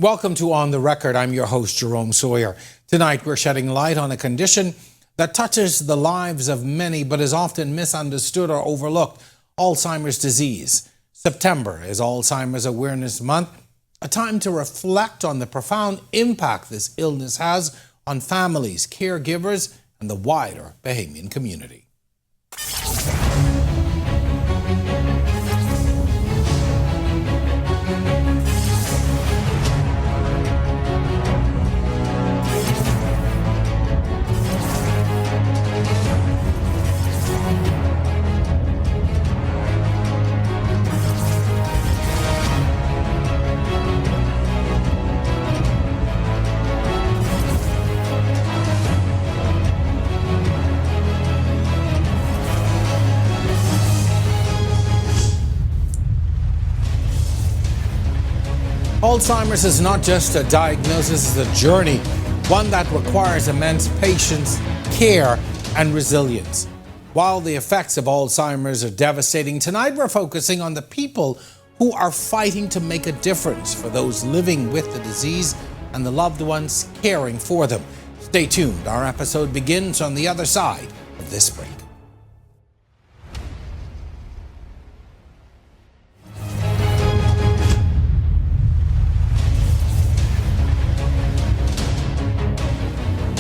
Welcome to On the Record. I'm your host, Jerome Sawyer. Tonight, we're shedding light on a condition that touches the lives of many but is often misunderstood or overlooked: Alzheimer's disease. September is Alzheimer's Awareness Month, a time to reflect on the profound impact this illness has on families, caregivers, and the wider Bahamian community. Alzheimer's is not just a diagnosis, it's a journey, one that requires immense patience, care, and resilience. While the effects of Alzheimer's are devastating, tonight we're focusing on the people who are fighting to make a difference for those living with the disease and the loved ones caring for them. Stay tuned. Our episode begins on the other side of this break.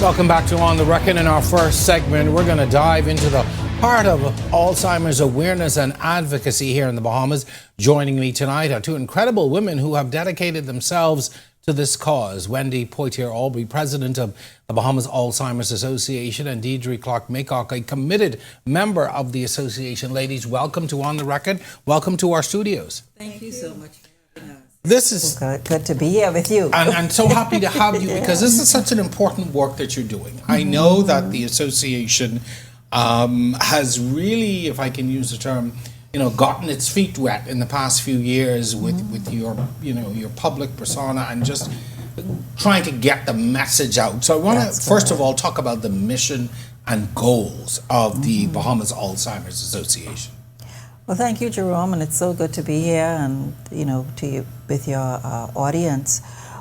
Welcome back to On the Record. In our first segment, we're going to dive into the heart of Alzheimer's awareness and advocacy here in the Bahamas. Joining me tonight are two incredible women who have dedicated themselves to this cause. Wendy Poitier-Albury, president of the Bahamas Alzheimer's Association, and Deidre Clark-Maycock, a committed member of the association. Ladies, welcome to On the Record. Welcome to our studios. Thank you so much for having us. This is good to be here with you. And so happy to have you because this is such an important work that you're doing. I know that the association has really, if I can use the term, gotten its feet wet in the past few years with your, your public persona and just trying to get the message out. So I want to first of all talk about the mission and goals of the Bahamas Alzheimer's Association. Well, thank you, Jerome, and it's so good to be here and, to you with your audience.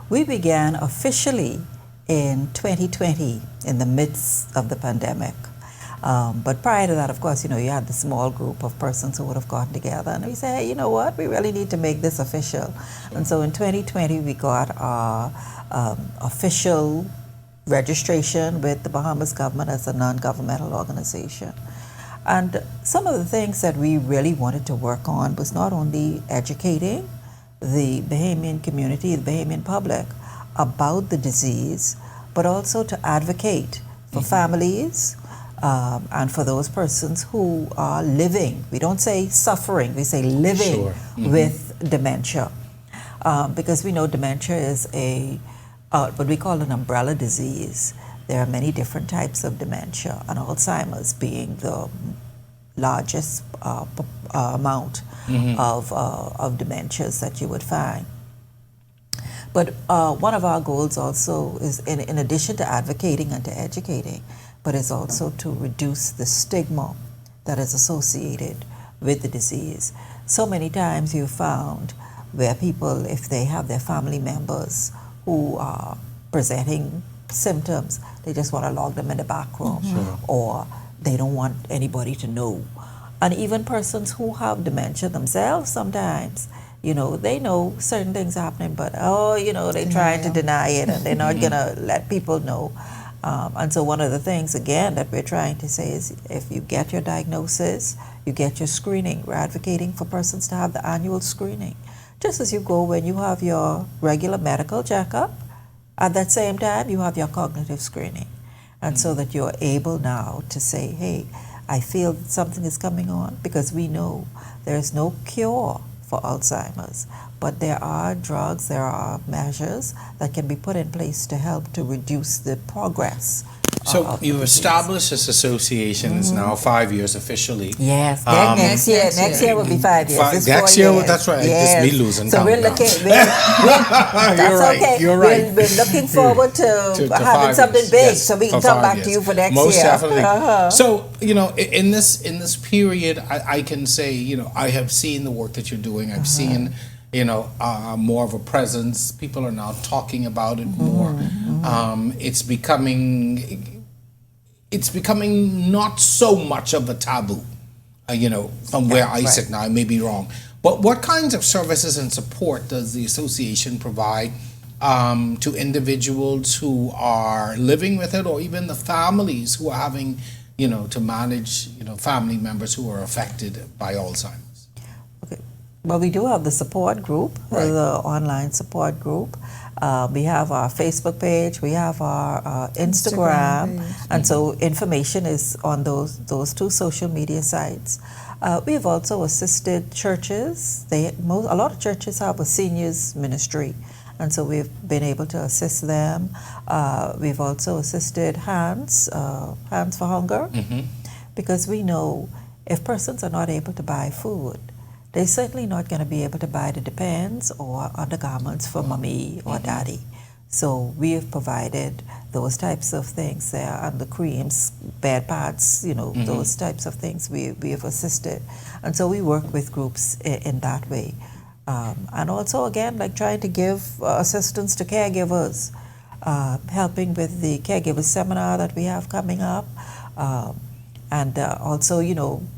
We began officially in 2020 in the midst of the pandemic. But prior to that, of course, you had the small group of persons who would have gotten together and we said, hey, you know what, we really need to make this official. And so in 2020, we got our official registration with the Bahamas government as a non-governmental organization. And some of the things that we really wanted to work on was not only educating the Bahamian community, the Bahamian public, about the disease, but also to advocate for families and for those persons who are living. We don't say suffering, we say living with dementia. Because we know dementia is what we call an umbrella disease. There are many different types of dementia, and Alzheimer's being the largest amount of dementias that you would find. But one of our goals also is, in addition to advocating and to educating, but is also to reduce the stigma that is associated with the disease. So many times you've found where people, if they have their family members who are presenting symptoms, they just want to lock them in the back room, or they don't want anybody to know. And even persons who have dementia themselves sometimes, they know certain things happening, but they're trying to deny it and they're not going to let people know. And so one of the things, again, that we're trying to say is if you get your diagnosis, you get your screening. We're advocating for persons to have the annual screening. Just as you go when you have your regular medical checkup, at that same time, you have your cognitive screening. And so that you're able now to say, hey, I feel that something is coming on, because we know there's no cure for Alzheimer's, but there are drugs, there are measures that can be put in place to help to reduce the progress. So you've established this association. It's now 5 years officially. Yes, next year will be 5 years. Next year, that's right. Yes. Just me losing so count we're looking. You're right. We're looking forward to having something big, so we can come back to you for next year. Most definitely. So in this period, I can say I have seen the work that you're doing. I've seen more of a presence. People are now talking about it more. It's becoming not so much of a taboo. From where I sit now, I may be wrong. But what kinds of services and support does the association provide to individuals who are living with it, or even the families who are having, to manage, family members who are affected by Alzheimer's? Okay. Well, we do have the support group, the online support group. We have our Facebook page, we have our Instagram, and so information is on those two social media sites. We've also assisted churches. A lot of churches have a seniors ministry, and so we've been able to assist them. We've also assisted Hands for Hunger, because we know if persons are not able to buy food, they're certainly not going to be able to buy the Depends or undergarments for mommy or daddy. So we have provided those types of things there, and the creams, bed pads, those types of things we have assisted. And so we work with groups in that way. And also, again, like trying to give assistance to caregivers, helping with the caregiver seminar that we have coming up. And also,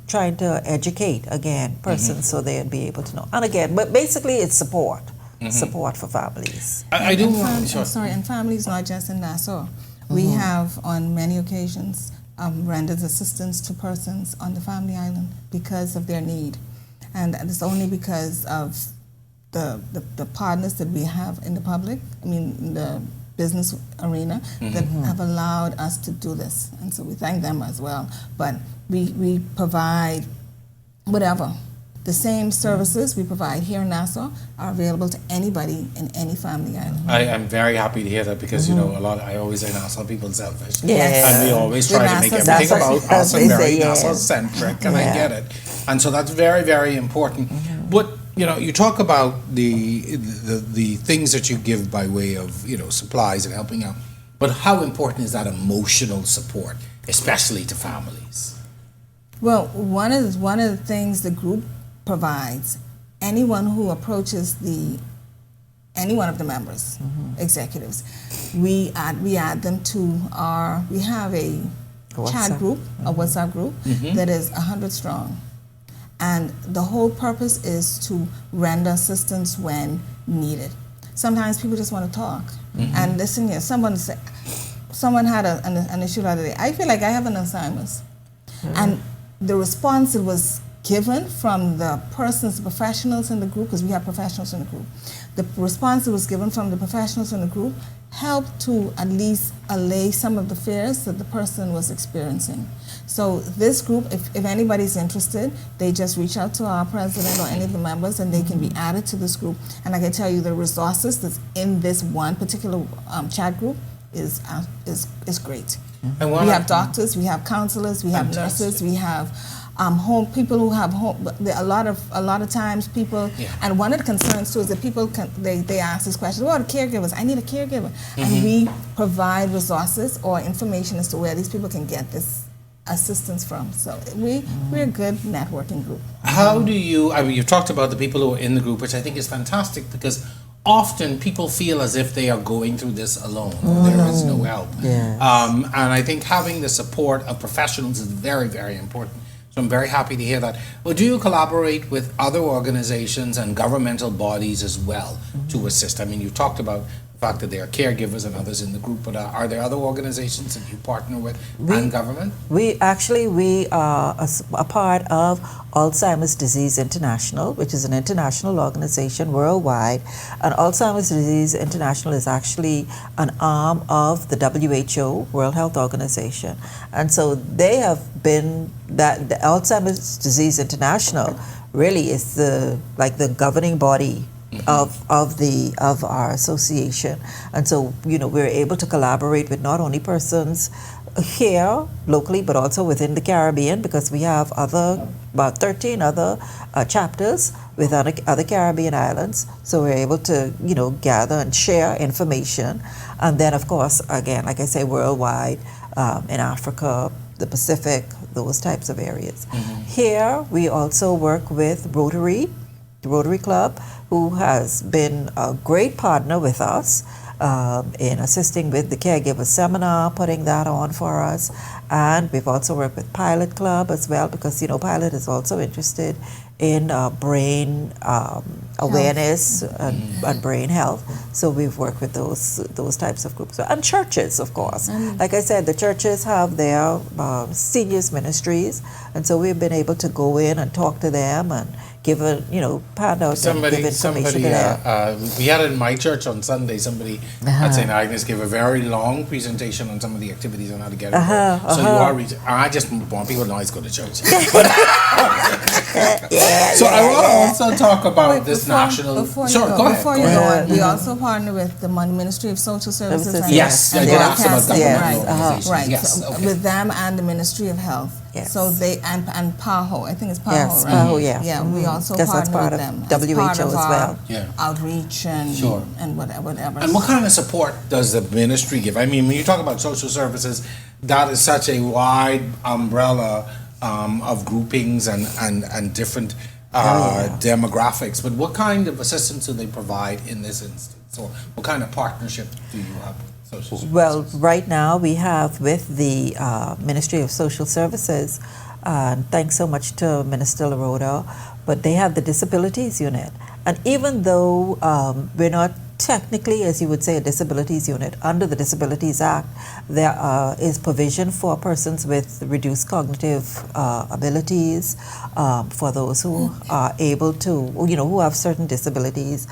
trying to educate, again, persons so they'd be able to know. And again, but basically it's support for families. I do and families not just in Nassau. We have on many occasions rendered assistance to persons on the family island because of their need. And it's only because of the partners that we have in the public, in the business arena, that have allowed us to do this. And so we thank them as well. But we provide whatever. The same services we provide here in Nassau are available to anybody in any family island. I am very happy to hear that, because I always say Nassau people selfish. Yes. And we always try to make everything about us and very Nassau-centric, and I get it. And so that's very, very important. But you talk about the things that you give by way of supplies and helping out, but how important is that emotional support, especially to families? Well, one of the things the group provides, anyone who approaches any one of the members, executives, we add them to we have a chat group, a WhatsApp group that is 100 strong. And the whole purpose is to render assistance when needed. Sometimes people just want to talk. And listen here, someone had an issue the other day. I feel like I have an Alzheimer's. And the response that was given from the professionals in the group, because we have professionals in the group, the response that was given from the professionals in the group helped to at least allay some of the fears that the person was experiencing. So this group, if anybody's interested, they just reach out to our president or any of the members, and they can be added to this group. And I can tell you the resources that's in this one particular chat group is great. And we have doctors, we have counselors, we have nurses, we have people who have home. A lot of times people, and one of the concerns too is that people they ask this question, well, the caregivers, I need a caregiver. And we provide resources or information as to where these people can get this assistance from. So we're a good networking group. How do you've talked about the people who are in the group, which I think is fantastic, because often people feel as if they are going through this alone, or there is no help. Yes. And I think having the support of professionals is very, very important. So I'm very happy to hear that. Well, do you collaborate with other organizations and governmental bodies as well to assist? I mean, you talked about the fact that there are caregivers and others in the group, but are there other organizations that you partner with and government? We are a part of Alzheimer's Disease International, which is an international organization worldwide. And Alzheimer's Disease International is actually an arm of the WHO, World Health Organization. And so they have been, the Alzheimer's Disease International really is the governing body of our association. And so we're able to collaborate with not only persons here locally, but also within the Caribbean, because we have about 13 other chapters with other Caribbean islands. So we're able to gather and share information. And then of course, again, like I say, worldwide, in Africa, the Pacific, those types of areas. Here we also work with Rotary Rotary Club, who has been a great partner with us in assisting with the caregiver seminar, putting that on for us. And we've also worked with Pilot Club as well, because Pilot is also interested in brain awareness and brain health. So we've worked with those types of groups. And churches, of course. Like I said, the churches have their seniors ministries, and so we've been able to go in and talk to them and give hand out and give information to them. We had it in my church on Sunday. Somebody at St. Agnes gave a very long presentation on some of the activities on how to get involved. So you are I just want people to know I go to church. I want to also talk about this national. Before you go on, we also partner with the Ministry of Social Services. And yes, I did ask about government organizations. Right, yes, so okay. With them and the Ministry of Health. Yes. So they and PAHO, I think it's PAHO, Yes, right? PAHO, yeah. Yeah, we also Because that's partner part with of them as WHO part of as our well. Yeah. outreach and Sure. and whatever. And what kind of support does the ministry give? I mean, when you talk about social services, that is such a wide umbrella of groupings and different demographics. But what kind of assistance do they provide in this instance? Or what kind of partnership do you have with social services? Well, right now we have with the Ministry of Social Services, thanks so much to Minister LaRoda, but they have the disabilities unit. And even though we're not technically, as you would say, a disabilities unit, under the Disabilities Act, there is provision for persons with reduced cognitive abilities, for those who are able to, who have certain disabilities.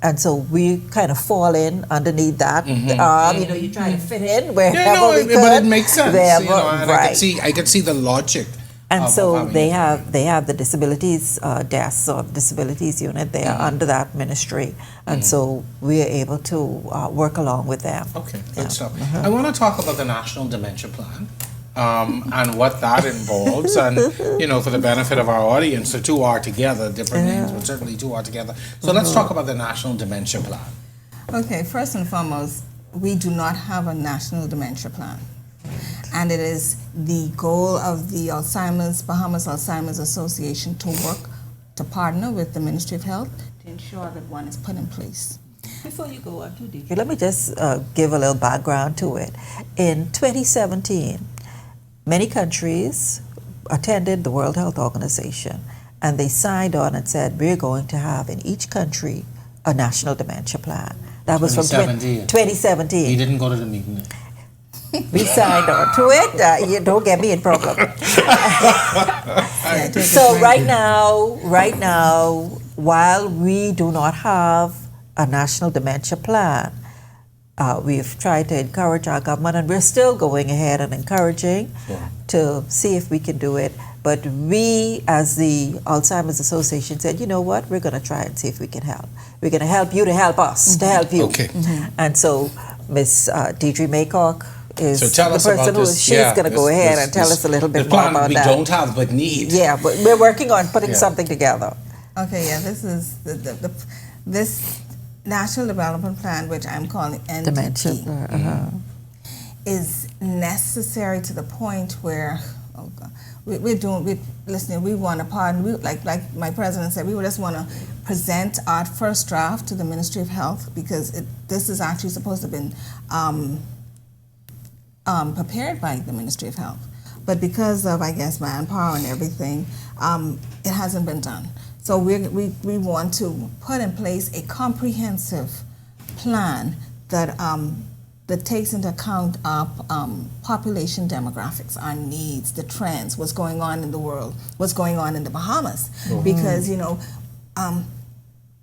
And so we kind of fall in underneath that. You try to fit in wherever we could. But it makes sense. And right. I could see the logic. And so they have the disabilities desk or disabilities unit. They are under that ministry, and so we are able to work along with them. Okay, good stuff. I want to talk about the National Dementia Plan. And what that involves, and for the benefit of our audience, the two are together, different names, but certainly two are together. So let's talk about the National Dementia Plan. Okay, first and foremost, we do not have a national dementia plan, and it is the goal of the Bahamas Alzheimer's Association to partner with the Ministry of Health to ensure that one is put in place. Before you go on too deep, let me just give a little background to it. In 2017. Many countries attended the World Health Organization, and they signed on and said, we're going to have in each country a national dementia plan. That was from 2017. You didn't go to the meeting. We signed on to it. You don't get me in problem. So right now, while we do not have a national dementia plan, we've tried to encourage our government, and we're still going ahead and encouraging to see if we can do it. But we, as the Alzheimer's Association, said, you know what, we're going to try and see if we can help. We're going to help you to help us, to help you. Okay. And so Ms. Deidre Maycock is So tell the us person about who this. she's going to go ahead and tell us a little bit the more plan about we that. don't have but need. Yeah, but we're working on putting something together. Okay, this is this National Development Plan, which I'm calling NDP, Dementia. is necessary to the point where, we want to partner. Like my president said, we just want to present our first draft to the Ministry of Health, because this is actually supposed to have been prepared by the Ministry of Health. But because of, I guess, manpower and everything, it hasn't been done. So we want to put in place a comprehensive plan that takes into account our population demographics, our needs, the trends, what's going on in the world, what's going on in the Bahamas. Because,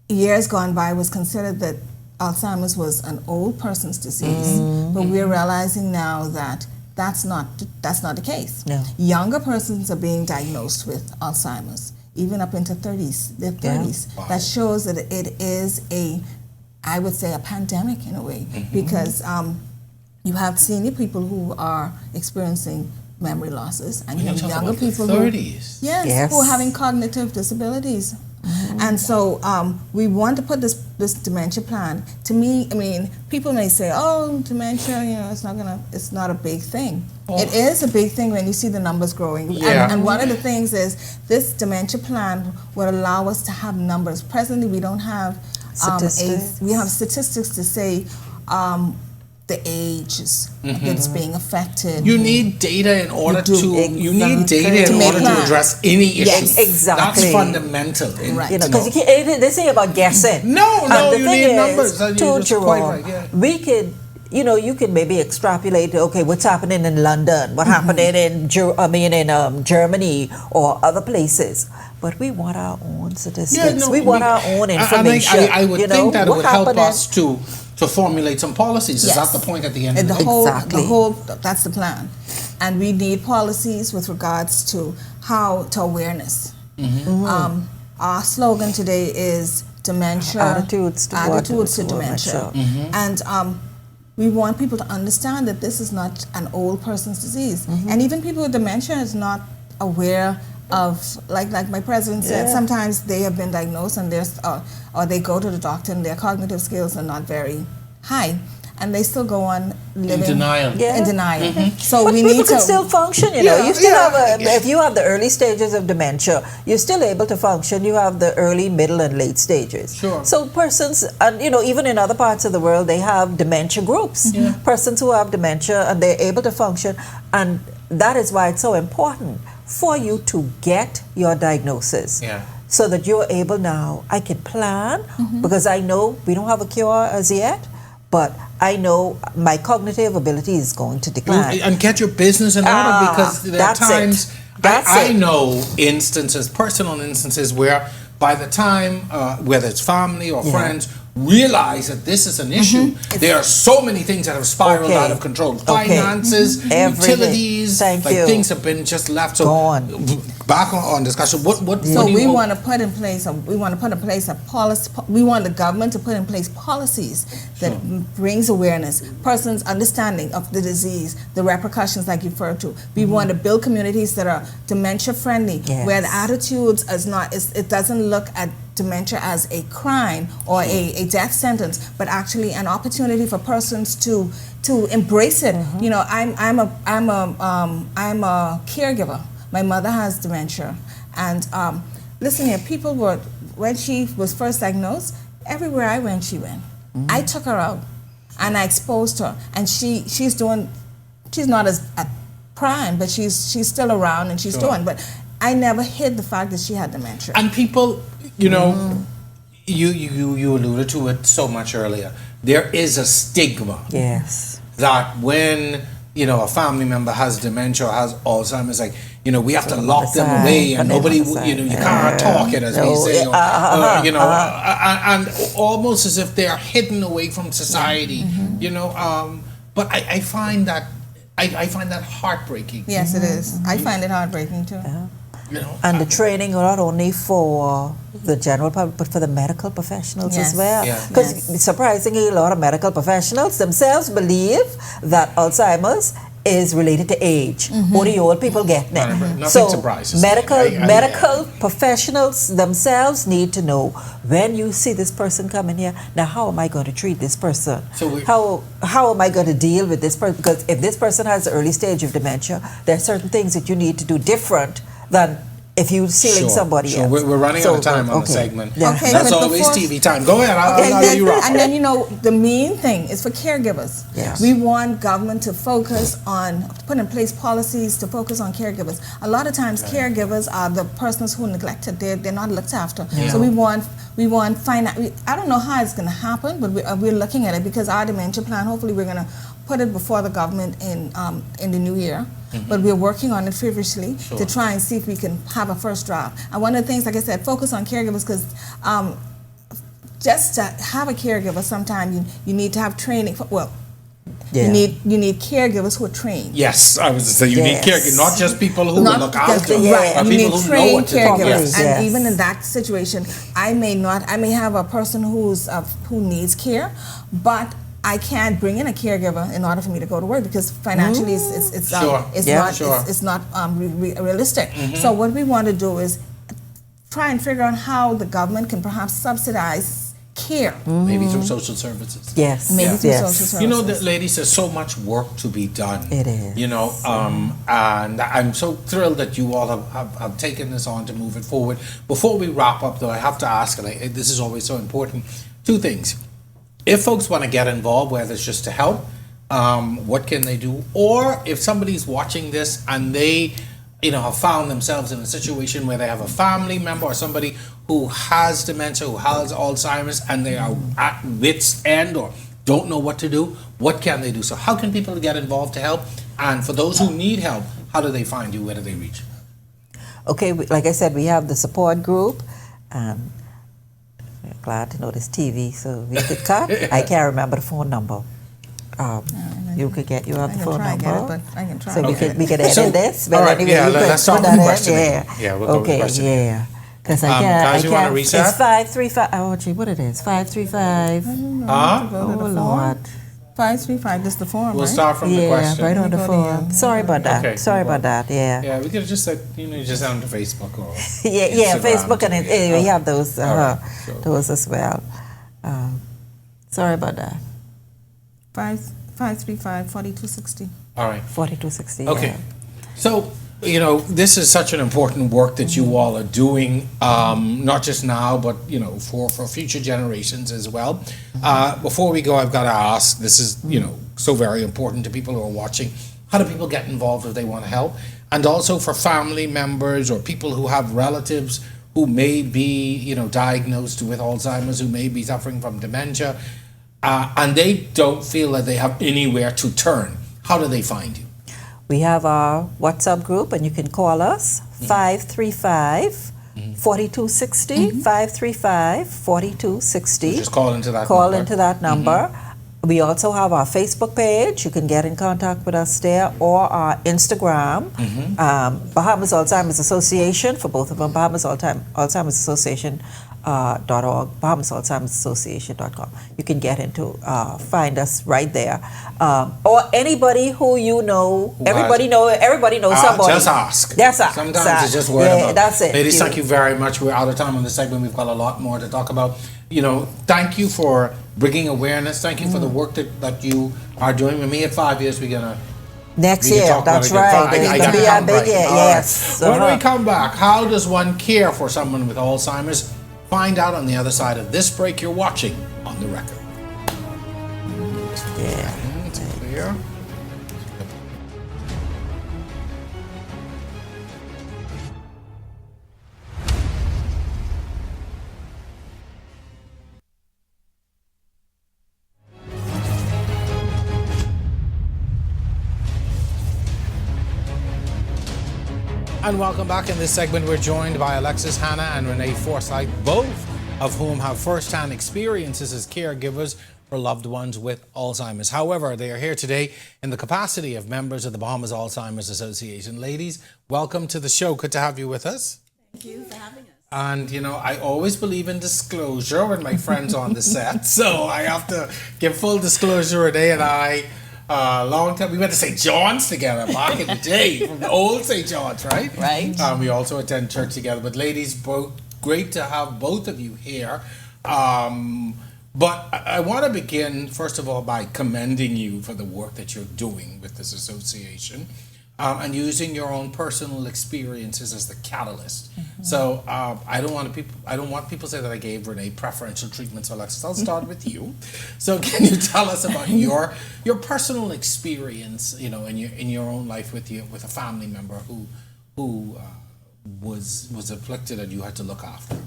years gone by was considered that Alzheimer's was an old person's disease, but we're realizing now that that's not the case. No. Younger persons are being diagnosed with Alzheimer's, even up into their 30s. Wow. That shows that it is I would say a pandemic in a way, because you have senior people who are experiencing memory losses, and you have younger people 30s. who are having cognitive disabilities And so we want to put this dementia plan. To me, I mean, people may say, "Oh, dementia, it's not a big thing." Oh. It is a big thing when you see the numbers growing. Yeah. And one of the things is this dementia plan will allow us to have numbers. Presently, we don't have statistics. We have statistics to say the ages that's being affected. You need data in order to plan. address any issue. Yes, exactly. That's fundamental. Right. Because they say about guessing. No, the you thing need is, numbers. To You're just quite Jerome, right, yeah. we could, you could maybe extrapolate. Okay, what's happening in London? What happening in Germany or other places? But we want our own statistics. We want our own information. I would think that it would help us to formulate some policies. Is that the point at the end of the day? Exactly. That's the plan. And we need policies with regards to awareness. Our slogan today is dementia. Attitudes to dementia. And we want people to understand that this is not an old person's disease. And even people with dementia is not aware of, like my president said, sometimes they have been diagnosed and or they go to the doctor and their cognitive skills are not very high, and they still go on living in denial. Yeah. In denial. So but we people need can to still function. You still have if you have the early stages of dementia, you're still able to function. You have the early, middle, and late stages. Sure. So persons, and even in other parts of the world, they have dementia groups. Persons who have dementia and they're able to function, and that is why it's so important for you to get your diagnosis. So that you're able now, I can plan, because I know we don't have a cure as yet, but I know my cognitive ability is going to decline. And get your business in order, because there are times, I know instances, personal instances, where by the time, whether it's family or friends, realize that this is an issue. There are so many things that have spiraled out of control. Finances, utilities, things have been just left. So back on discussion. What so we want to put in place a policy. We want the government to put in place policies that brings awareness, persons' understanding of the disease, the repercussions like you referred to. We want to build communities that are dementia friendly, where the attitudes it doesn't look at dementia as a crime or a death sentence, but actually an opportunity for persons to embrace it. I'm a caregiver. My mother has dementia, and listen here, people were, when she was first diagnosed, everywhere I went, she went. I took her out, and I exposed her, and she's not as prime, but she's still around and she's doing. But I never hid the fact that she had dementia. And people, you alluded to it so much earlier. There is a stigma. Yes. That when a family member has dementia or has Alzheimer's, like we have to lock them away, and nobody, you can't talk it, as we say, and almost as if they are hidden away from society, But I find that heartbreaking. Yes, it is. I find it heartbreaking too. And the training not only for the general public, but for the medical professionals as well. Because surprisingly, a lot of medical professionals themselves believe that Alzheimer's is related to age. Only old people get it. Nothing surprises me. Medical professionals themselves need to know, when you see this person coming here, now how am I going to treat this person? How am I going to deal with this person? Because if this person has an early stage of dementia, there are certain things that you need to do different than if you're sealing somebody else. We're running out of time on the segment. Okay, that's always TV time. Go ahead. I'll let you rock. And then the main thing is for caregivers. Yes. We want government to put in place policies to focus on caregivers. A lot of times caregivers are the persons who are neglected. They're not looked after. So we want I don't know how it's going to happen, but we're looking at it, because our dementia plan, hopefully we're going to put it before the government in the new year. But we're working on it feverishly to try and see if we can have a first draft. And one of the things, like I said, focus on caregivers, because just to have a caregiver, sometimes you need to have training. You need caregivers who are trained. Yes, I was to say you need caregivers, not just people who will look after. Right, you need trained caregivers, Yes. and even in that situation, I may have a person who needs care, but I can't bring in a caregiver in order for me to go to work, because financially it's not realistic. So what we want to do is try and figure out how the government can perhaps subsidize care. Maybe through social services. Yes. Maybe through yes. social services. You know, ladies, there's so much work to be done. It is. You know, and I'm so thrilled that you all have taken this on to move it forward. Before we wrap up, though, I have to ask, and this is always so important, two things. If folks want to get involved, whether it's just to help, what can they do? Or if somebody's watching this and they, you know, have found themselves in a situation where they have a family member or somebody who has dementia, who has Alzheimer's, and they are at wit's end or don't know what to do, what can they do? So how can people get involved to help? And for those who need help, how do they find you? Where do they reach? Okay, like I said, we have the support group. We're glad to know this TV, so we could cut. I can't remember the phone number. You have the phone number. I can try. So Okay. we could edit So, this. all right, anyway, yeah, you could let's start put with that in. questioning. Yeah. Yeah, we'll go with okay, questioning. yeah. Because I Guys, you wanna can't. reset? It's 535. Oh, gee, what it is? 535. Huh? Oh, Lord. 535. This is the form, We'll right? start from the Yeah, question. right on the Go to phone. you. Sorry about that. Okay, Sorry no about that. Yeah. Yeah, we could have just said, you know, just on to Facebook or Yeah, Instagram Facebook and too, it, yeah. we have those, All right, so- those as well. Sorry about that. 535 4260. All right. 4260. Okay. Yeah. So, you know, this is such an important work that you all are doing, not just now, but, you know, for future generations as well. Before we go, I've got to ask, this is, you know, so very important to people who are watching. How do people get involved if they want to help? And also for family members or people who have relatives who may be, you know, diagnosed with Alzheimer's, who may be suffering from dementia, and they don't feel that they have anywhere to turn. How do they find you? We have our WhatsApp group, and you can call us 535 4260. 535 4260. Just call into that Call number. into that number. We also have our Facebook page. You can get in contact with us there, or our Instagram, Bahamas Alzheimer's Association, for both of them, Bahamas Alzheimer's Association .org, Bahamas Alzheimer's Association.com. You can get into, find us right there. Or anybody who you know, everybody knows somebody. Just ask. Just ask. Sometimes it's just word of mouth. That's it. Ladies, thank you very much. We're out of time on this segment. We've got a lot more to talk about. You know, thank you for bringing awareness. Thank you for the work that you are doing. With me at 5 years, we're going to Next we can year, talk about that's it again. right. I It's got going to to be our come big right. year, All yes. right. When we come back, how does one care for someone with Alzheimer's? Find out on the other side of this break. You're watching On the Record. Yeah. It's clear. And welcome back. In this segment, we're joined by Alexis Hanna and Renee Forsyth, both of whom have first-hand experiences as caregivers for loved ones with Alzheimer's. However, they are here today in the capacity of members of the Bahamas Alzheimer's Association. Ladies, welcome to the show. Good to have you with us. Thank you for having us. And, you know, I always believe in disclosure when my friend's on the set, so I have to give full disclosure. Renee and I, long time, we went to St. John's together back in the day, from the old St. John's, right? Right. We also attend church together. But ladies, both great to have both of you here. But I want to begin, first of all, by commending you for the work that you're doing with this association. And using your own personal experiences as the catalyst. So I don't want people to say that I gave Renee preferential treatment. So Alexis, I'll start with you. So can you tell us about your personal experience, you know, in your own life with a family member who was afflicted and you had to look after?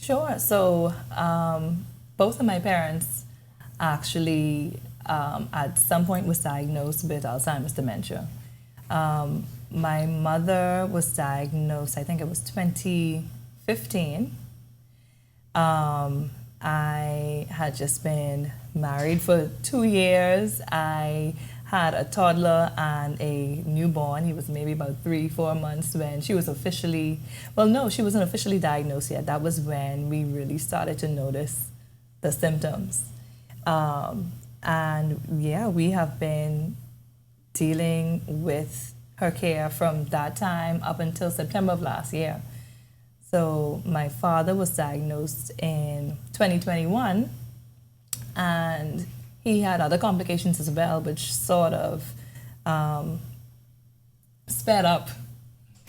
Sure. So both of my parents actually at some point was diagnosed with Alzheimer's dementia. My mother was diagnosed, I think it was 2015. I had just been married for 2 years. I had a toddler and a newborn. He was maybe about 3-4 months when she was officially, well, no, she wasn't officially diagnosed yet. That was when we really started to notice the symptoms. And yeah, we have been dealing with her care from that time up until September of last year. So my father was diagnosed in 2021, and he had other complications as well, which sort of sped up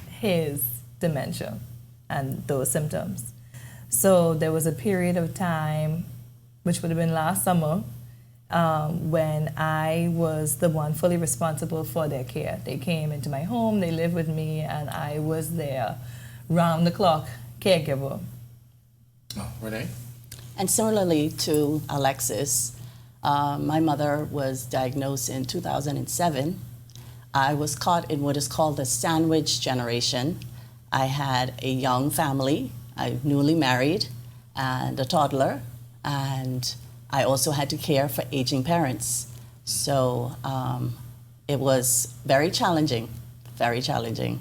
his dementia and those symptoms. So there was a period of time, which would have been last summer, when I was the one fully responsible for their care. They came into my home, they lived with me, and I was their round-the-clock caregiver. Oh, Renee? And similarly to Alexis, my mother was diagnosed in 2007. I was caught in what is called the sandwich generation. I had a young family, I newly married, and a toddler, and I also had to care for aging parents. So it was very challenging, very challenging.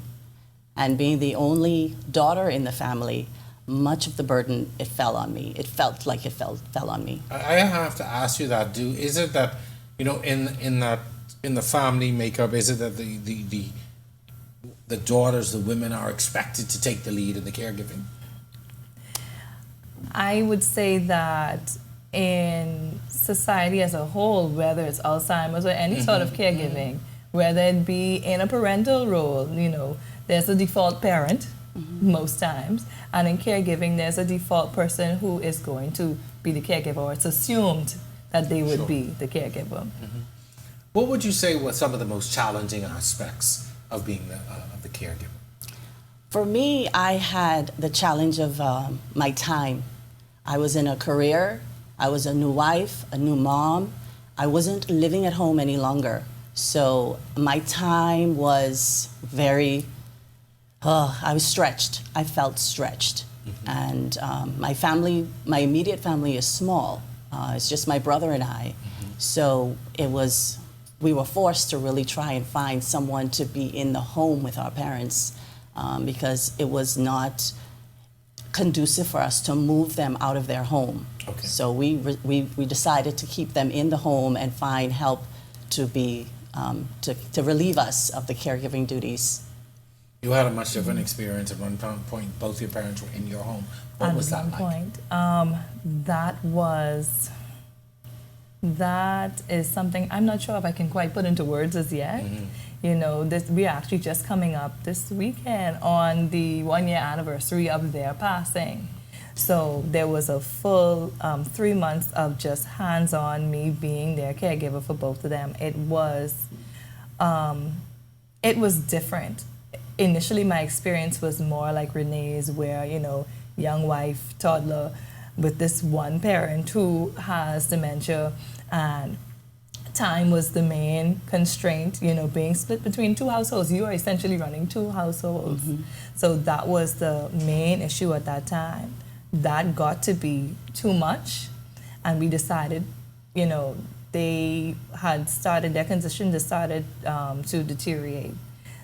And being the only daughter in the family, much of the burden, it fell on me. It felt like it fell on me. I have to ask you that. Is it that, you know, in the family makeup, is it that the daughters, the women, are expected to take the lead in the caregiving? I would say that in society as a whole, whether it's Alzheimer's or any sort of caregiving, whether it be in a parental role, you know, there's a default parent most times, and in caregiving, there's a default person who is going to be the caregiver, or it's assumed that they would be the caregiver. What would you say were some of the most challenging aspects of being the caregiver? For me, I had the challenge of my time. I was in a career, I was a new wife, a new mom. I wasn't living at home any longer. So my time was very, I was stretched. I felt stretched. And my family, my immediate family is small. It's just my brother and I. So we were forced to really try and find someone to be in the home with our parents because it was not conducive for us to move them out of their home. Okay. So we decided to keep them in the home and find help to be to relieve us of the caregiving duties. You had a much different experience at one point. Both your parents were in your home. What was that like? That is something I'm not sure if I can quite put into words as yet. You know, we are actually just coming up this weekend on the 1-year anniversary of their passing. So there was a full 3 months of just hands-on me being their caregiver for both of them. It was different. Initially, my experience was more like Renee's, where, you know, young wife, toddler, with this one parent who has dementia, and time was the main constraint, you know, being split between two households. You are essentially running two households. So that was the main issue at that time. That got to be too much, and we decided, you know, their condition just started to deteriorate.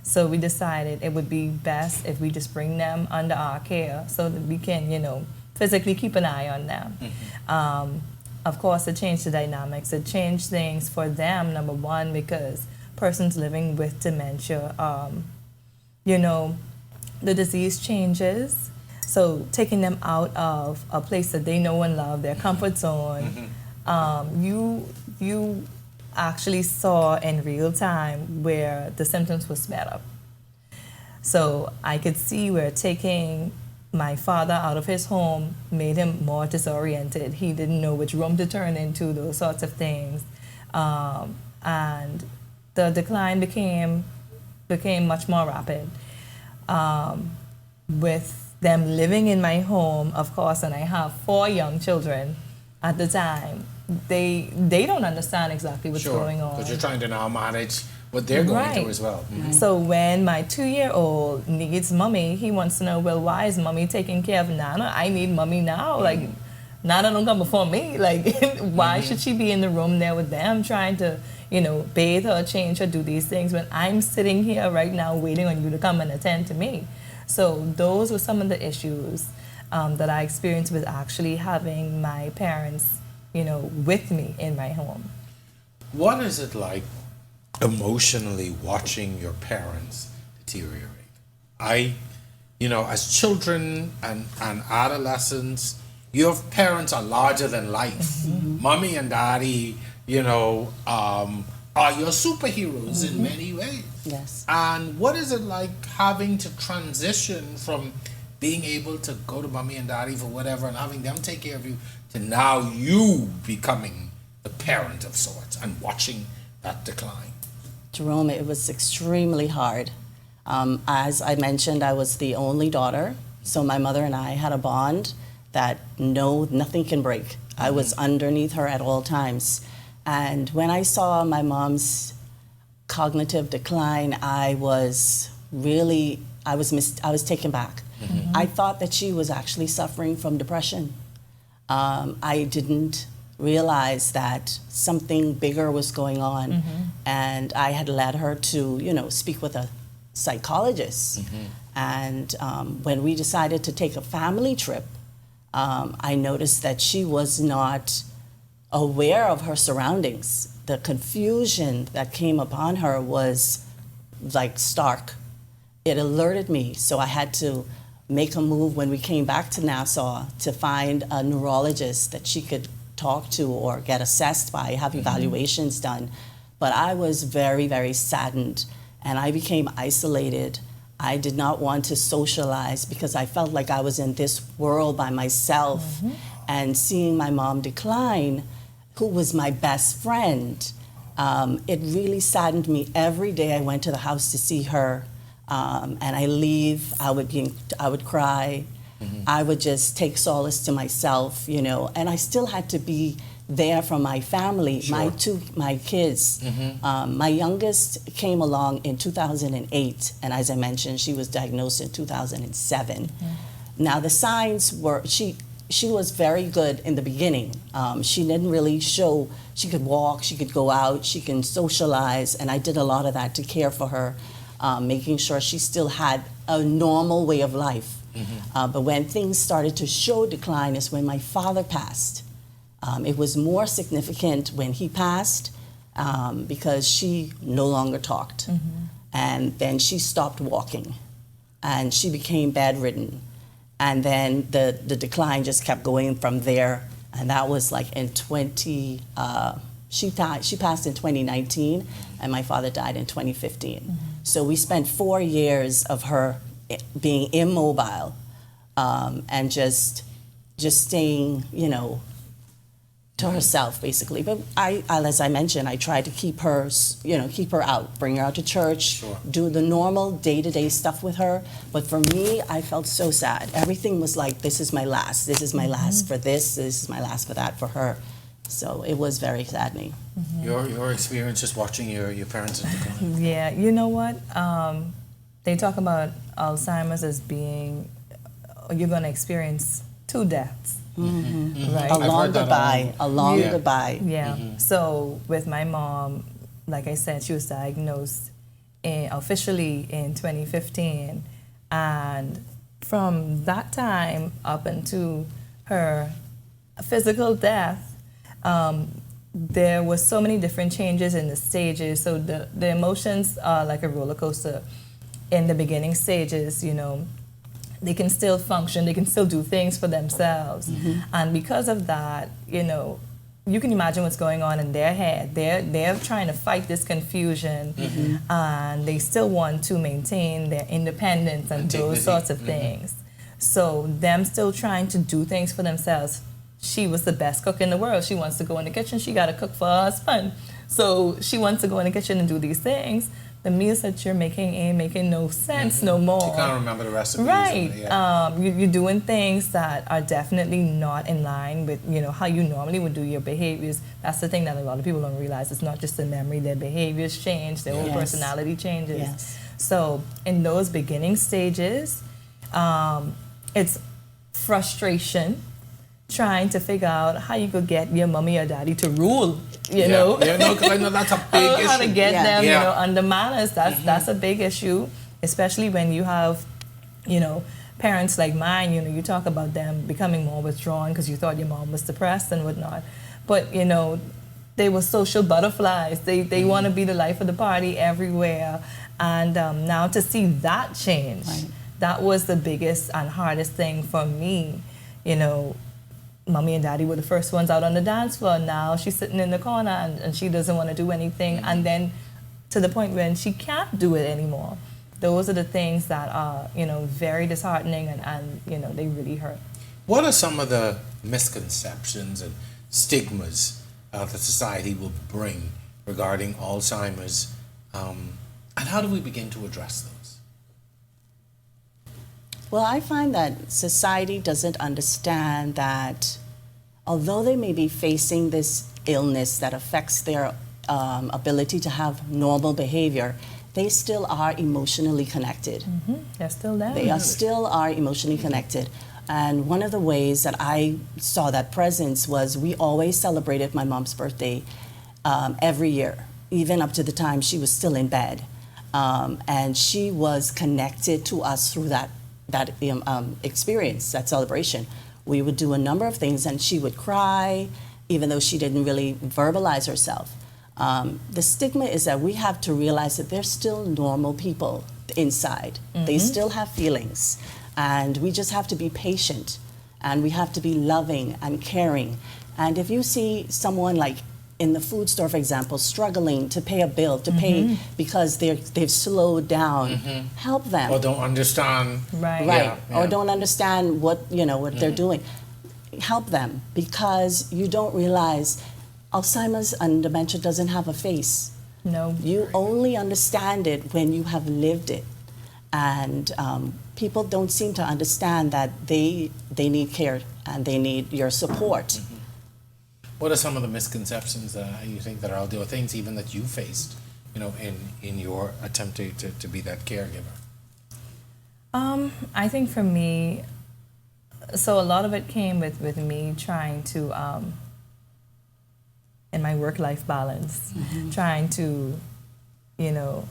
So we decided it would be best if we just bring them under our care so that we can, you know, physically keep an eye on them. Of course, it changed the dynamics. It changed things for them, number one, because persons living with dementia, you know, the disease changes. So taking them out of a place that they know and love, their comfort zone, you actually saw in real time where the symptoms were sped up. So I could see where taking my father out of his home made him more disoriented. He didn't know which room to turn into, those sorts of things. And the decline became much more rapid. With them living in my home, of course, and I have 4 young children at the time, they don't understand exactly what's going on. Because you're trying to now manage what they're going through as well. So when my 2-year-old needs mommy, he wants to know, well, why is mommy taking care of Nana? I need mommy now. Like, Nana don't come before me. Like, why should she be in the room there with them trying to, you know, bathe her, change her, do these things when I'm sitting here right now waiting on you to come and attend to me? So those were some of the issues that I experienced with actually having my parents, you know, with me in my home. What is it like emotionally watching your parents deteriorate? as children and adolescents, your parents are larger than life. Mommy and daddy, are your superheroes in many ways. Yes. And what is it like having to transition from being able to go to mommy and daddy for whatever and having them take care of you to now you becoming the parent of sorts and watching that decline? Jerome, it was extremely hard. As I mentioned, I was the only daughter, so my mother and I had a bond that nothing can break. I was underneath her at all times. And when I saw my mom's cognitive decline, I was taken back. I thought that she was actually suffering from depression. I didn't realize that something bigger was going on, and I had led her to, speak with a psychologist. And when we decided to take a family trip, I noticed that she was not aware of her surroundings. The confusion that came upon her was like stark. It alerted me, so I had to make a move when we came back to Nassau to find a neurologist that she could talk to or get assessed by, have evaluations done. But I was very, very saddened, and I became isolated. I did not want to socialize because I felt like I was in this world by myself. And seeing my mom decline, who was my best friend, it really saddened me. Every day I went to the house to see her, and I leave, I would cry. I would just take solace to myself, and I still had to be there for my family, my kids. My youngest came along in 2008, and as I mentioned, she was diagnosed in 2007. Now the signs were, she was very good in the beginning. She didn't really show, she could walk, she could go out, she can socialize, and I did a lot of that to care for her, making sure she still had a normal way of life. But when things started to show decline is when my father passed. It was more significant when he passed because she no longer talked. And then she stopped walking, and she became bedridden. And then the decline just kept going from there. And that was like in she passed in 2019, and my father died in 2015. So we spent 4 years of her being immobile, and just staying, to herself, basically. But as I mentioned, I tried to keep her out, bring her out to church, do the normal day-to-day stuff with her. But for me, I felt so sad. Everything was like, this is my last. This is my last for this is my last for that for her. So it was very saddening. Your experience just watching your parents in decline. Yeah, you know what? They talk about Alzheimer's as being, you're going to experience 2 deaths. Right. A long goodbye. Yeah. So with my mom, like I said, she was diagnosed officially in 2015, and from that time up into her physical death, there was so many different changes in the stages. So the emotions are like a roller coaster. In the beginning stages, they can still function, they can still do things for themselves. And because of that, you can imagine what's going on in their head. They're trying to fight this confusion, and they still want to maintain their independence and those sorts of things. So them still trying to do things for themselves. She was the best cook in the world. She wants to go in the kitchen, she got to cook for her husband. So she wants to go in the kitchen and do these things. The meals that you're making ain't making no sense no more. You can't remember the recipes. Right. You're doing things that are definitely not in line with how you normally would do your behaviors. That's the thing that a lot of people don't realize. It's not just the memory. Their behaviors change. Their whole personality changes. Yes. So in those beginning stages, it's frustration, trying to figure out how you could get your mommy or daddy to rule, you know? Yeah, no, because I know that's a big issue. How to get them, Yeah. under manners. That's a big issue, especially when you have, parents like mine. You talk about them becoming more withdrawn because you thought your mom was depressed and whatnot. But, they were social butterflies. They want to be the life of the party everywhere. And now to see that change, that was the biggest and hardest thing for me. You know, mommy and daddy were the first ones out on the dance floor. Now she's sitting in the corner and she doesn't want to do anything. And then to the point when she can't do it anymore. Those are the things that are, you know, very disheartening and you know, they really hurt. What are some of the misconceptions and stigmas that society will bring regarding Alzheimer's, and how do we begin to address those? Well, I find that society doesn't understand that although they may be facing this illness that affects their ability to have normal behavior, they still are emotionally connected. They're still there. They are still are emotionally connected. And one of the ways that I saw that presence was we always celebrated my mom's birthday every year, even up to the time she was still in bed. And she was connected to us through that experience, that celebration. We would do a number of things and she would cry, even though she didn't really verbalize herself. The stigma is that we have to realize that they're still normal people inside. They still have feelings. And we just have to be patient. And we have to be loving and caring. And if you see someone like in the food store, for example, struggling to pay a bill, to pay because they've slowed down, help them. Or don't understand. Right. Right. Yeah. Or don't understand what, you know, what they're doing. Help them, because you don't realize Alzheimer's and dementia doesn't have a face. No. You only understand it when you have lived it. And people don't seem to understand that they need care and they need your support. What are some of the misconceptions that you think that are out there, or things even that you faced, you know, in your attempt to be that caregiver? I think for me, so a lot of it came with me trying to, in my work-life balance, trying to, you know,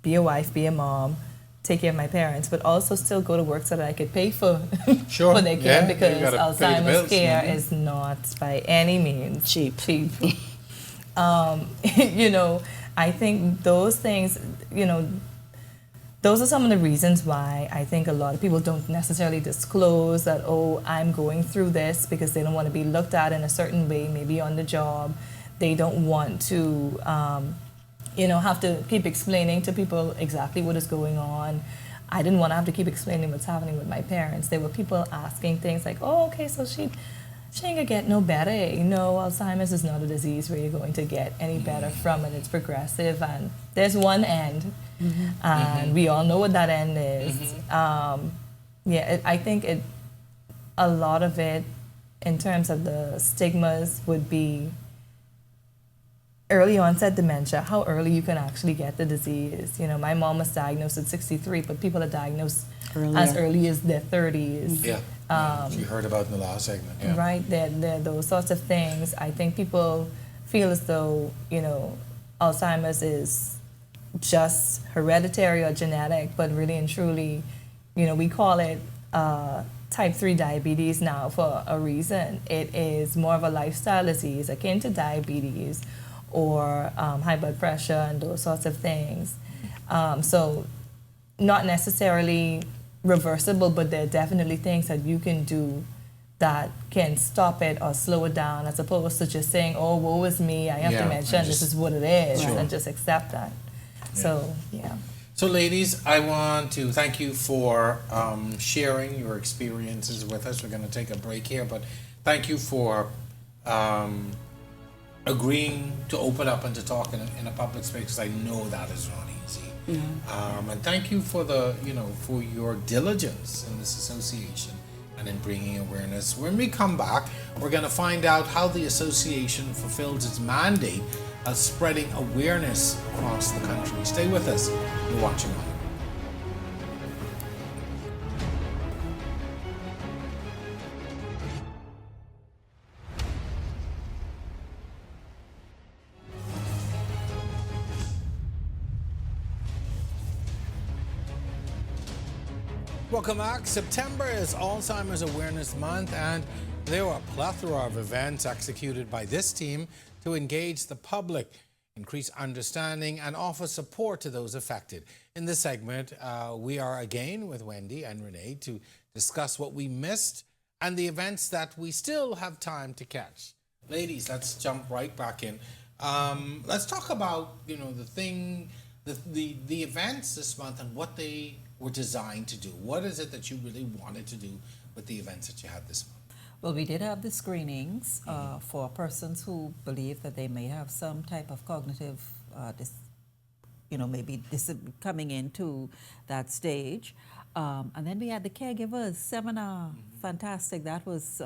be a wife, be a mom, take care of my parents, but also still go to work so that I could pay for, Sure. for their care, Yeah, because you gotta pay the Alzheimer's bills. care is not by any means Cheap. You know, I think those things, you know, those are some of the reasons why I think a lot of people don't necessarily disclose that, oh, I'm going through this, because they don't want to be looked at in a certain way, maybe on the job. They don't want to, you know, have to keep explaining to people exactly what is going on. I didn't want to have to keep explaining what's happening with my parents. There were people asking things like, oh, okay, so she ain't gonna get no better. You know, Alzheimer's is not a disease where you're going to get any better from it. It's progressive, and there's one end, and we all know what that end is. I think a lot of it, in terms of the stigmas, would be early onset dementia, how early you can actually get the disease. You know, my mom was diagnosed at 63, but people are diagnosed as early as their 30s. Yeah. You heard about in the last segment. Yeah. Right, they're those sorts of things. I think people feel as though, you know, Alzheimer's is just hereditary or genetic, but really and truly, you know, we call it type 3 diabetes now for a reason. It is more of a lifestyle disease akin to diabetes or high blood pressure and those sorts of things. So not necessarily reversible, but there are definitely things that you can do that can stop it or slow it down, as opposed to just saying, oh, woe is me, I have dementia, and this is what it is, and just accept that. So, yeah. So, ladies, I want to thank you for sharing your experiences with us. We're going to take a break here, but thank you for agreeing to open up and to talk in a public space, because I know that is not easy. And thank you for for your diligence in this association and in bringing awareness. When we come back, we're going to find out how the association fulfills its mandate of spreading awareness across the country. Stay with us. You're watching on. Welcome back. September is Alzheimer's Awareness Month, and there are a plethora of events executed by this team to engage the public increase understanding, and offer support to those affected. In this segment, we are again with Wendy and Renee to discuss what we missed and the events that we still have time to catch. Ladies, let's jump right back in. Let's talk about the events this month and what they were designed to do. What is it that you really wanted to do with the events that you had this month? Well, we did have the screenings for persons who believe that they may have some type of cognitive, maybe coming into that stage. And then we had the caregivers seminar. Fantastic. That was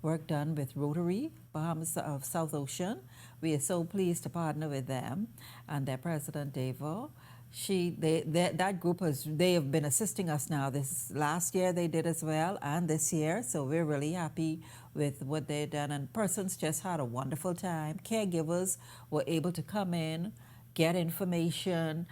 work done with Rotary, Bahamas of South Ocean. We are so pleased to partner with them and their president, Davo. That group they have been assisting us now. This last year they did as well, and this year, so we're really happy with what they've done. And persons just had a wonderful time. Caregivers were able to come in, get information,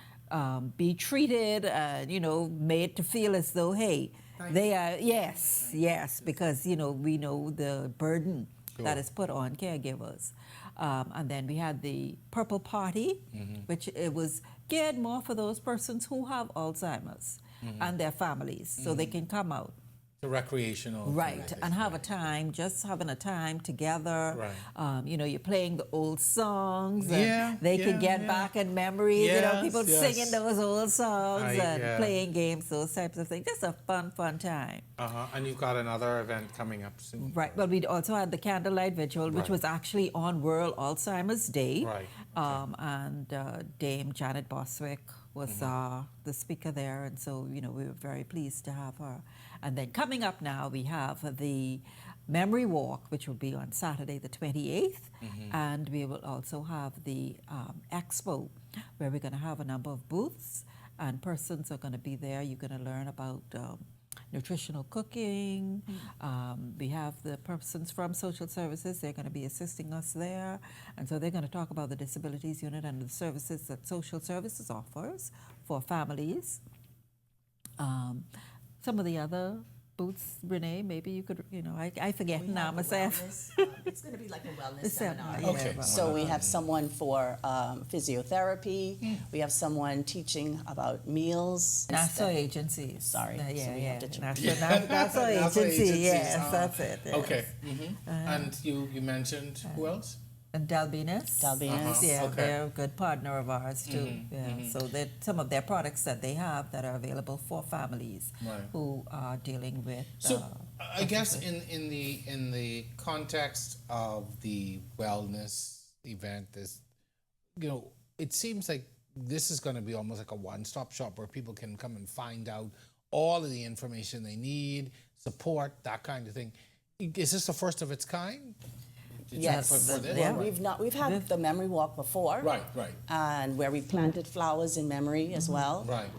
be treated, made to feel as though, hey, they are yes, because we know the burden that is put on caregivers. And then we had the Purple Party, which it was geared more for those persons who have Alzheimer's and their families, so they can come out. The recreational. Right, and have a time, just having a time together. Right. You're playing the old songs, and Yeah, they can get back in memories. Yes, People singing those old songs and yeah. playing games, those types of things. Just a fun time. And you've got another event coming up soon. Right. Well, we also had the candlelight vigil, which was actually on World Alzheimer's Day. Right. And Dame Janet Boswick was the speaker there, and so we were very pleased to have her. And then coming up now, we have the Memory Walk, which will be on Saturday the 28th, and we will also have the Expo, where we're going to have a number of booths, and persons are going to be there. You're going to learn about nutritional cooking. We have the persons from social services. They're going to be assisting us there. And so they're going to talk about the disabilities unit and the services that social services offers for families. Some of the other booths, Renee, maybe you could, I forget We now have myself. it's going to be like a wellness seminar. Okay. So we have someone for physiotherapy. We have someone teaching about meals. National agencies. Sorry. So we have to National agency, yes, that's it. Yes. Okay. And you mentioned who else? And Dalbinas. Yeah, Okay. they're a good partner of ours too. So that some of their products that they have that are available for families who are dealing with. So I guess in the context of the wellness event, it seems like this is going to be almost like a one-stop shop where people can come and find out all of the information they need, support, that kind of thing. Is this the first of its kind? Yes, For this? we've had the memory walk before, Right. and where we planted flowers in memory as well, Right.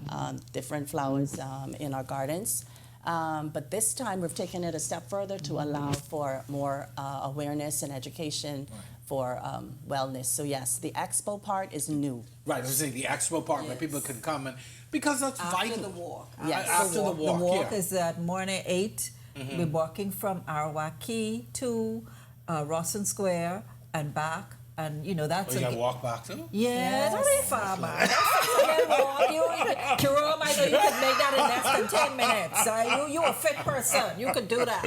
Different flowers in our gardens. But this time we've taken it a step further to allow for more awareness and education for wellness. So yes, the expo part is new. Right, I was saying the expo part where people can come and because that's vital. the walk. Yes. After the walk. The walk is at morning 8. We're walking from Arawaki to Rawson Square and back. And that's You got to walk back too? Yeah, that ain't far, man. Jerome, I know you could make that in less than 10 minutes. You a fit person. You could do that.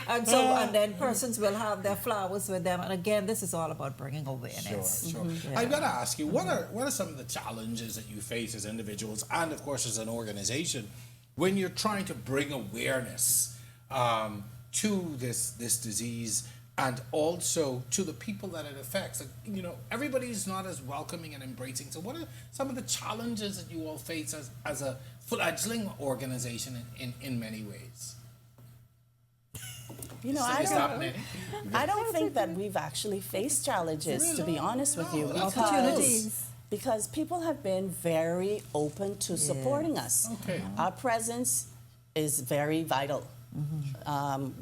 And so, and then persons will have their flowers with them. And again, this is all about bringing awareness. Sure. I've got to ask you, what are some of the challenges that you face as individuals and, of course, as an organization when you're trying to bring awareness to this disease and also to the people that it affects? Everybody's not as welcoming and embracing. So what are some of the challenges that you all face as a fledgling organization in many ways? I don't think that we've actually faced challenges, to be honest with you. Because people have been very open to supporting us. Okay. Our presence is very vital.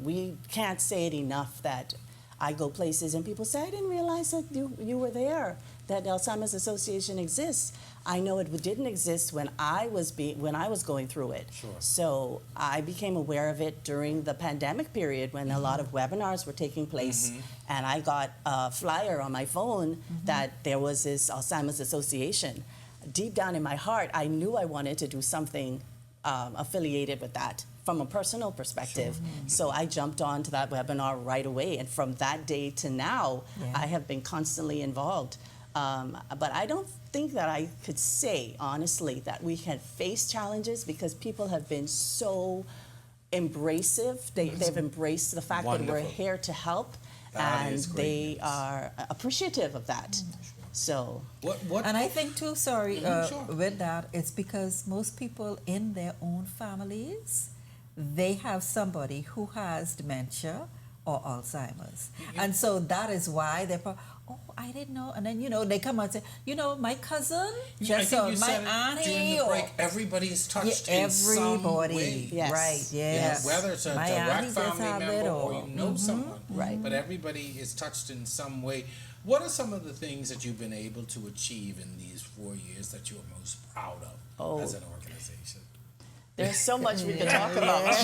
We can't say it enough that I go places and people say, I didn't realize that you were there. that Alzheimer's Association exists. I know it didn't exist when I was going through it. Sure. So I became aware of it during the pandemic period when a lot of webinars were taking place, and I got a flyer on my phone that there was this Alzheimer's Association. Deep down in my heart, I knew I wanted to do something affiliated with that from a personal perspective. So I jumped on to that webinar right away, and from that day to now, I have been constantly involved. But I don't think that I could say, honestly, that we can face challenges because people have been so embracive. They've embraced the fact that we're here to help, That and is great they news. are appreciative of that. So, What? And I think too, Sure. with that, it's because most people in their own families, they have somebody who has dementia or Alzheimer's. And so that is why they're, oh, I didn't know. And then, they come out and say, my cousin, just I think you my said it during auntie. the break. Everybody's touched Yeah, in some everybody. way. Yes. Right, Yeah, yes. whether it's a My direct auntie just family have member it, or you know someone, Right. But everybody is touched in some way. What are some of the things that you've been able to achieve in these 4 years that you are most proud of as an organization? there's so much we can talk about.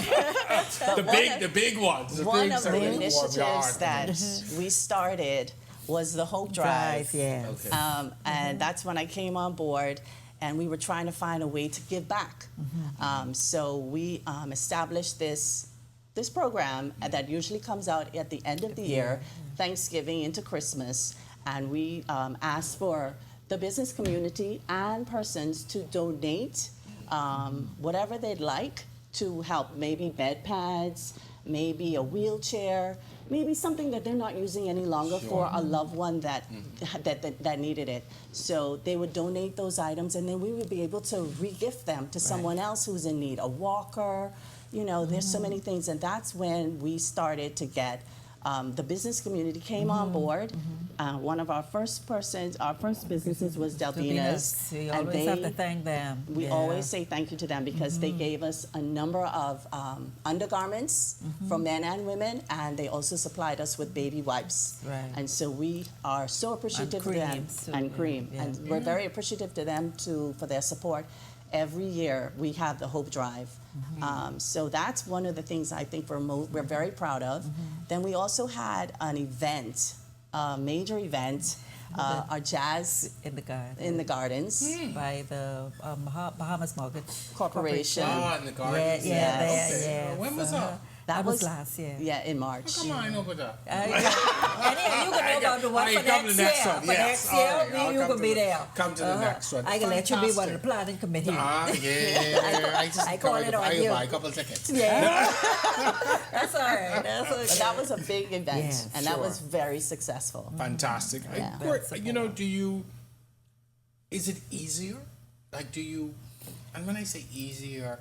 The big ones. The One big of sort the warm initiatives yard that things. we started was the Hope Drive. yes. Okay. And that's when I came on board, and we were trying to find a way to give back. So we established this program that usually comes out at the end of the year, Thanksgiving into Christmas, and we asked for the business community and persons to donate whatever they'd like to help, maybe bed pads, maybe a wheelchair, maybe something that they're not using any longer for a loved one that needed it. So they would donate those items, and then we would be able to re-gift them to someone else who's in need, a walker. There's so many things, and that's when we started to get the business community came on board. One of our first businesses was Delvina's. We and always have to thank them. We always say thank you to them because they gave us a number of undergarments for men and women, and they also supplied us with baby wipes. Right. And so we are so appreciative to them. creams, too, And cream. yeah. And we're very appreciative to them for their support. Every year we have the Hope Drive. So that's one of the things I think we're very proud of. Then we also had an event, a major event, our jazz in the garden. in the gardens. By the Bahamas Mortgage Corporation. Ah, in the gardens. Yeah, Yes. there, Okay. yes. When was that? That was last year. Yeah, in March. Come on, I know about that. You can know about the one I for come to next the next year. one, For yes. next All year, right, I'll you come can to be the- there. come to the next one. I can let you be one of the Fantastic. planning committee. Yeah. I just I call it on you. buy a couple of tickets. Yeah. That's all right. That's okay. But that was a big event, Yeah, and that sure. was very successful. Fantastic. Yeah. Is it easier? And when I say easier,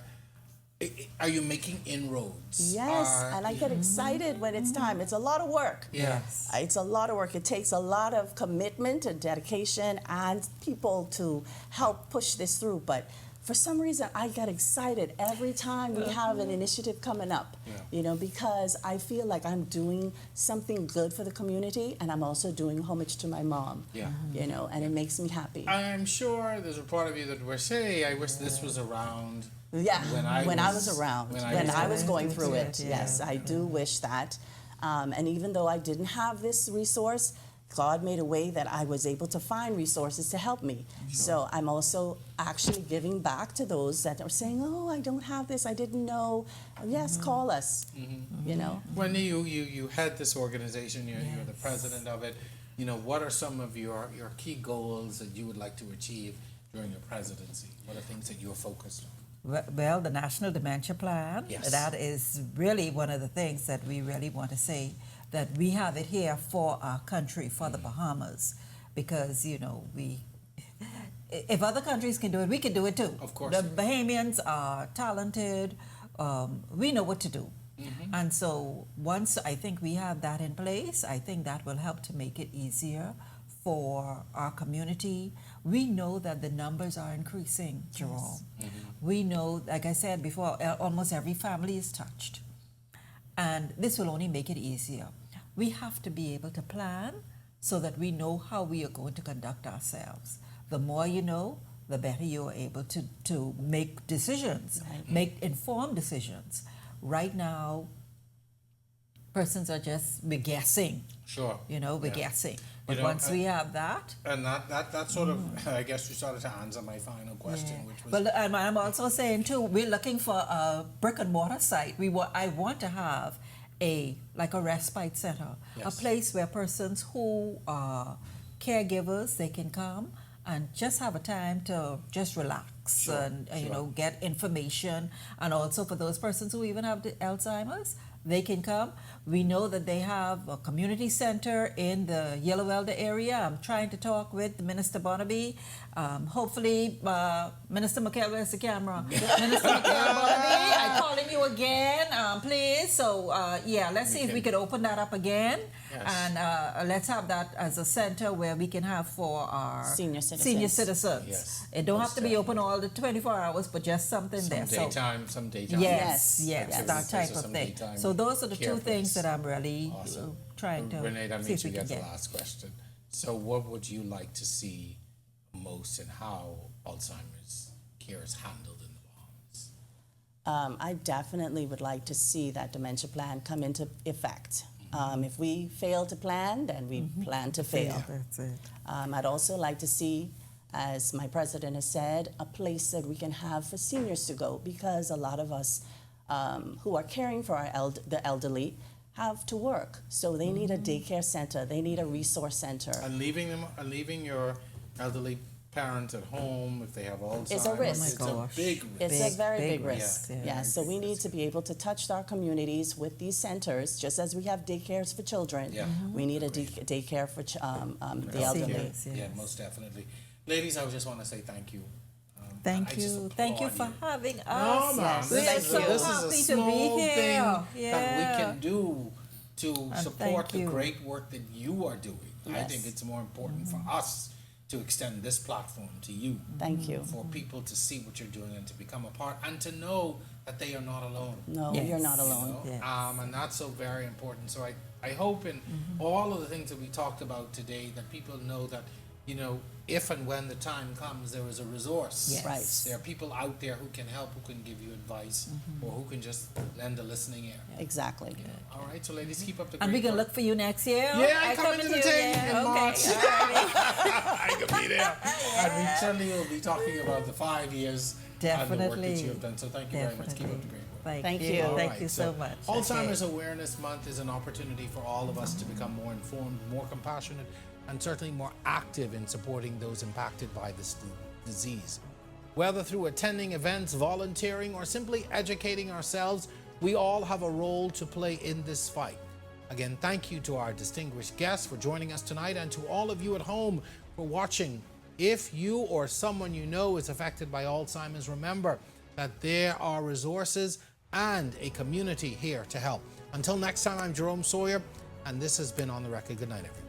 are you making inroads? Yes, and I get excited when it's time. It's a lot of work. Yes. It's a lot of work. It takes a lot of commitment and dedication and people to help push this through. But for some reason, I get excited every time we have an initiative coming up, because I feel like I'm doing something good for the community, and I'm also doing homage to my mom, Yeah. and it makes me happy. I'm sure there's a part of you that will say, I wish this was around. Yeah, when I was around, when when I I was going through Yeah. it, yes, I do wish that. And even though I didn't have this resource, God made a way that I was able to find resources to help me. So I'm also actually giving back to those that are saying, oh, I don't have this, I didn't know. Yes, call us, When you had this organization, you're the president of it, what are some of your key goals that you would like to achieve during your presidency? What are things that you're focused on? Well, the National Dementia Plan, Yes. that is really one of the things that we really want to say, that we have it here for our country, for the Bahamas, because, if other countries can do it, we can do it too. Of course. The Bahamians are talented. We know what to do. And so once I think we have that in place, I think that will help to make it easier for our community. We know that the numbers are increasing, Jerome. We know, like I said before, almost every family is touched. And this will only make it easier. We have to be able to plan so that we know how we are going to conduct ourselves. The more you know, the better you are able to make decisions, make informed decisions. Right now, persons are just we're guessing. Sure. We're guessing. But You know, once we have that, And that sort of, I guess you started to answer my final question, which was... well, and I'm also saying too, we're looking for a brick and mortar site. I want to have a respite center, Yes. a place where persons who are caregivers, they can come and just have a time to just relax Sure, and sure. get information. And also for those persons who even have the Alzheimer's, they can come. We know that they have a community center in the Yellow Elder area. I'm trying to talk with Minister Barnaby. Hopefully, Minister McKell, where's the camera? Minister McKell Barnaby, I'm calling you again, please. So, let's see if we could open that up again. Yes. And let's have that as a center where we can have for our Senior citizens. Senior citizens. Yes. It don't have Most to be open all the 24 hours, but just something there. Some daytime. Yes, Yes. that type of Some thing. daytime So those are the care two things place. that I'm really Awesome. trying to Renee, that see means if you we can get the get. last question. So what would you like to see most in how Alzheimer's care is handled in the Bahamas? I definitely would like to see that dementia plan come into effect. If we fail to plan, then we plan to fail. That's it. I'd also like to see, as my president has said, a place that we can have for seniors to go, because a lot of us who are caring for the elderly have to work. So they need a daycare center, they need a resource center. And leaving your elderly parent at home if they have Alzheimer's. It's a risk. It's Oh my a gosh. big risk. It's a very big big risk. risk. Yeah. So we need to be able to touch our communities with these centers, just as we have daycares for children. Yeah. We need a daycare for the elderly. Seniors, yes. Yeah, most definitely. Ladies, I just want to say thank you. Thank I just you. Thank you for applaud having us. No, man. Yes. We are Thank so you. This happy is a to be small here. thing Yeah. that we can do to support thank the you. great work that you are doing. I Yes. think it's more important for us to extend this platform to you. Thank you. For people to see what you're doing and to become a part and to know that they are not alone. No, Yes. you're not You alone. know? Yes. And that's so very important. So I hope in all of the things that we talked about today that people know that, if and when the time comes, there is a resource. Yes. Right. There are people out there who can help, who can give you advice, or who can just lend a listening ear. Exactly. All right, so ladies, keep up the great And we can work. look for you next year. Yeah, I I'm coming to the you, thing yeah. in Okay. March. All righty. I can be there. And we certainly will be talking about the 5 years and the work that Definitely. you have done. So thank you very much. Keep up the great work. Thank you. All Thank right, you so much. Alzheimer's Awareness Month is an opportunity for all of us to become more informed, more compassionate, and certainly more active in supporting those impacted by this disease. Whether through attending events, volunteering, or simply educating ourselves, we all have a role to play in this fight. Again, thank you to our distinguished guests for joining us tonight, and to all of you at home for watching. If you or someone you know is affected by Alzheimer's, remember that there are resources and a community here to help. Until next time, I'm Jerome Sawyer, and this has been On the Record. Good night, everyone.